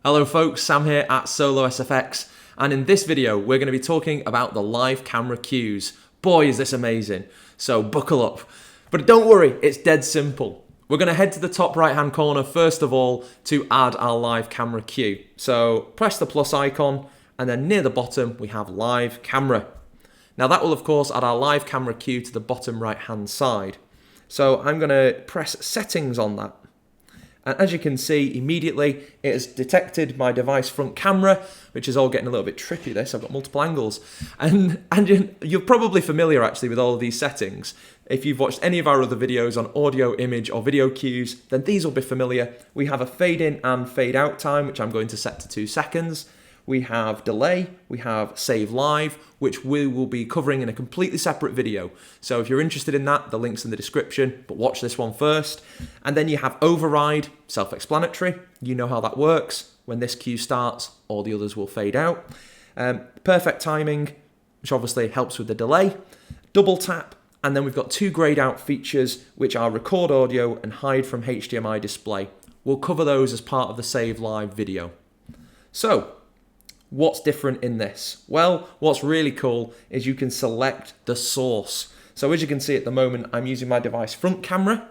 Hello folks, Sam here at SOLOSFX, and in this video we're going to be talking about the live camera cues. Boy, is this amazing. So buckle up. But don't worry, it's dead simple. We're going to head to the top right hand corner first of all to add our live camera cue. So press the plus icon and then near the bottom we have live camera. Now that will of course add our live camera cue to the bottom right hand side. So I'm going to press settings on that. And as you can see, immediately it has detected my device front camera, which is all getting a little bit trippy this, I've got multiple angles. And you're probably familiar actually with all of these settings. If you've watched any of our other videos on audio, image or video cues, then these will be familiar. We have a fade in and fade out time, which I'm going to set to 2 seconds. We have delay, we have save live, which we will be covering in a completely separate video. So if you're interested in that, the link's in the description, but watch this one first. And then you have override, self-explanatory. You know how that works. When this cue starts, all the others will fade out. Perfect timing, which obviously helps with the delay. Double tap, and then we've got 2 grayed out features, which are record audio and hide from HDMI display. We'll cover those as part of the save live video. So, what's different in this? Well, what's really cool is you can select the source. So as you can see at the moment, I'm using my device front camera.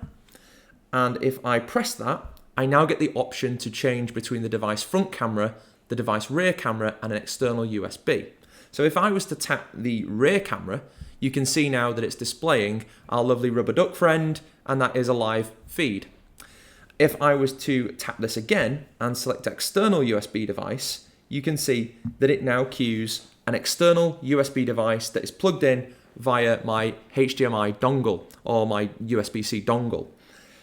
And if I press that, I now get the option to change between the device front camera, the device rear camera, and an external USB. So if I was to tap the rear camera, you can see now that it's displaying our lovely rubber duck friend, and that is a live feed. If I was to tap this again and select external USB device, you can see that it now cues an external USB device that is plugged in via my HDMI dongle or my USB-C dongle.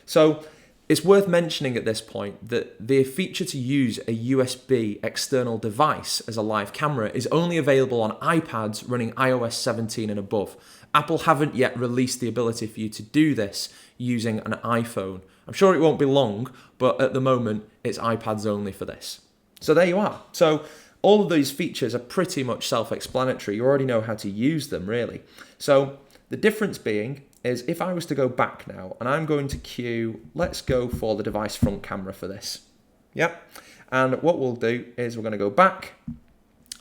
So it's worth mentioning at this point that the feature to use a USB external device as a live camera is only available on iPads running iOS 17 and above. Apple haven't yet released the ability for you to do this using an iPhone. I'm sure it won't be long, but at the moment it's iPads only for this. So there you are. So all of these features are pretty much self-explanatory. You already know how to use them, really. So the difference being is if I was to go back now, and I'm going to cue, let's go for the device front camera for this. Yep. And what we'll do is we're going to go back,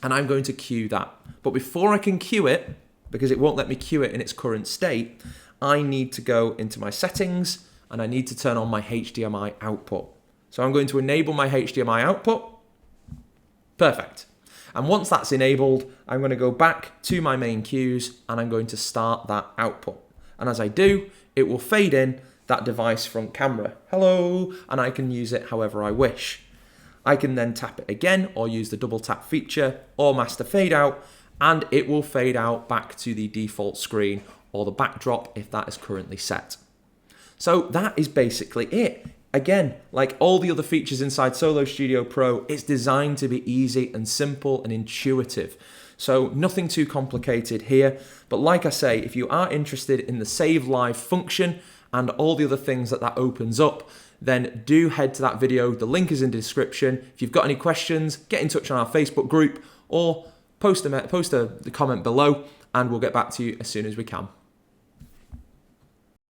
and I'm going to cue that. But before I can cue it, because it won't let me cue it in its current state, I need to go into my settings, and I need to turn on my HDMI output. So I'm going to enable my HDMI output. Perfect. And once that's enabled, I'm going to go back to my main cues and I'm going to start that output. And as I do, it will fade in that device front camera. Hello, and I can use it however I wish. I can then tap it again or use the double tap feature or master fade out, and it will fade out back to the default screen or the backdrop if that is currently set. So that is basically it. Again, like all the other features inside SOLOstudio Pro, it's designed to be easy and simple and intuitive. So nothing too complicated here. But like I say, if you are interested in the save live function and all the other things that opens up, then do head to that video. The link is in the description. If you've got any questions, get in touch on our Facebook group or post a comment below and we'll get back to you as soon as we can.